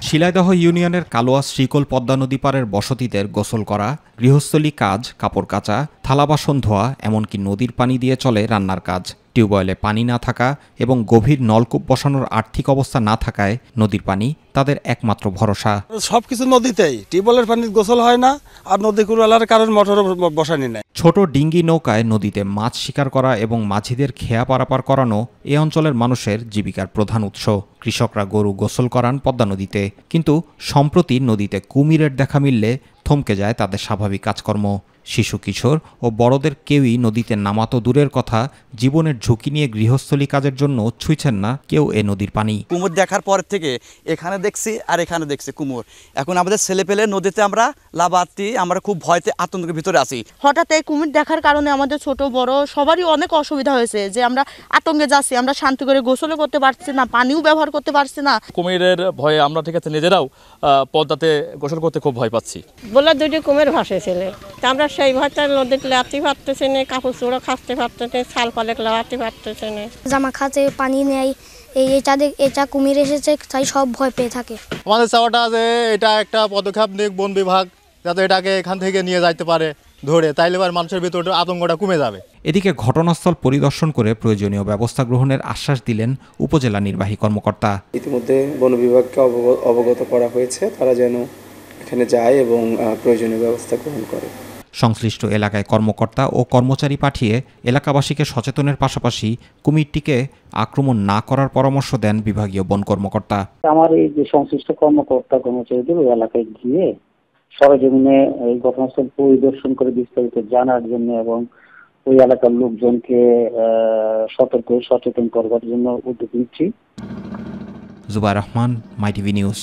শিলাইদহ ইউনিয়নের কালোয়া শ্রীকোল পদ্মা নদী পাড়ের বসতিদের গোসল করা, গৃহস্থলী কাজ, কাপড় কাচা, থালা বাসন ধোয়া, এমনকি নদীর পানি দিয়ে চলে রান্নার কাজ। টিউবওয়েলে পানি না থাকা এবং গভীর নলকূপ বসানোর আর্থিক অবস্থা না থাকায় নদীর পানি তাদের একমাত্র ভরসা। সবকিছু নদীতেই, টিউবওয়েলের পানি গোসল হয় না, আর নদী কুড়ালার কারণ মোটর বসানি নাই। ছোট ডিঙ্গি নৌকায় নদীতে মাছ শিকার করা এবং মাঝিদের খেয়া পারাপার করানো এ অঞ্চলের মানুষের জীবিকার প্রধান উৎস। কৃষকরা গরু গোসল করান পদ্মা নদীতে, কিন্তু সম্প্রতি নদীতে কুমিরের দেখা মিললে থমকে যায় তাদের স্বাভাবিক কাজকর্ম। শিশু কিশোর ও বড়দের কেউই নদীতে নামা তো দূরের কথা, জীবনের ঝুঁকি নিয়ে গৃহস্থলী কাজের জন্য ছুঁইছেন না কেউ এ নদীর পানি। কুমির দেখার পর থেকে এখানে দেখছি আর এখানে দেখছি কুমির। এখন আমাদের ছেলে পেলে নদীতে আমরা লাভার্থী, আমরা খুব ভয়তে আতঙ্কের ভিতরে আছি। হঠাৎ এই কুমির দেখার কারণে আমাদের ছোট বড় সবারই অনেক অসুবিধা হয়েছে, যে আমরা আতঙ্কে যাচ্ছি, আমরা শান্তি করে গোসলও করতে পারছি না, পানিও ব্যবহার করতে পারছি না। কুমিরের ভয়ে আমরা ঠিক আছে নিজেরাও পদ্মাতে গোসল করতে খুব ভয় পাচ্ছি। বলে দুটি কুমির ভাসেছিল, আমরা সেই ভয়টা নদীতে লাতি পারতেছি না, কাপড় চোড়ো খাঁচতে পারতেছে, ছাল পালে লাতি পারতেছে না, জামা খাতে পানি নেই, এটা কুমির এসেছে তাই সব ভয় পেয়ে থাকে। আমাদের চাওয়াটা যে এটা একটা পদক্ষেপ নিক বন বিভাগ, যাতে এটাকে এখান থেকে নিয়ে যাইতে পারে ধরে, তাইলে এবার মানুষের ভিতরে আতঙ্কটা কমে যাবে। এদিকে ঘটনাস্থল পরিদর্শন করে প্রয়োজনীয় ব্যবস্থা গ্রহণের আশ্বাস দিলেন উপজেলা নির্বাহী কর্মকর্তা। ইতিমধ্যে বন বিভাগকে অবগত করা হয়েছে, তারা যেন এখানে যায় এবং প্রয়োজনীয় ব্যবস্থা গ্রহণ করে। সংশ্লিষ্ট এলাকায় কর্মকর্তা ও কর্মচারী পাঠিয়ে এলাকাবাসীকে সচেতনের পাশাপাশি কুমিরটিকে আক্রমণ না করার পরামর্শ দেন বিভাগীয় বন কর্মকর্তা। আমার এই যে সংশ্লিষ্ট কর্মকর্তা কর্মচারীদের ওই এলাকায় গিয়ে সরেজমিনে এই ঘটনাস্থল পরিদর্শন করে বিস্তারিত জানার জন্য এবং ওই এলাকার লোকজনকে সতর্ক সচেতন করবার জন্য উদ্যোগ নিচ্ছি। জুবাইর রহমান, মাই টিভি নিউজ।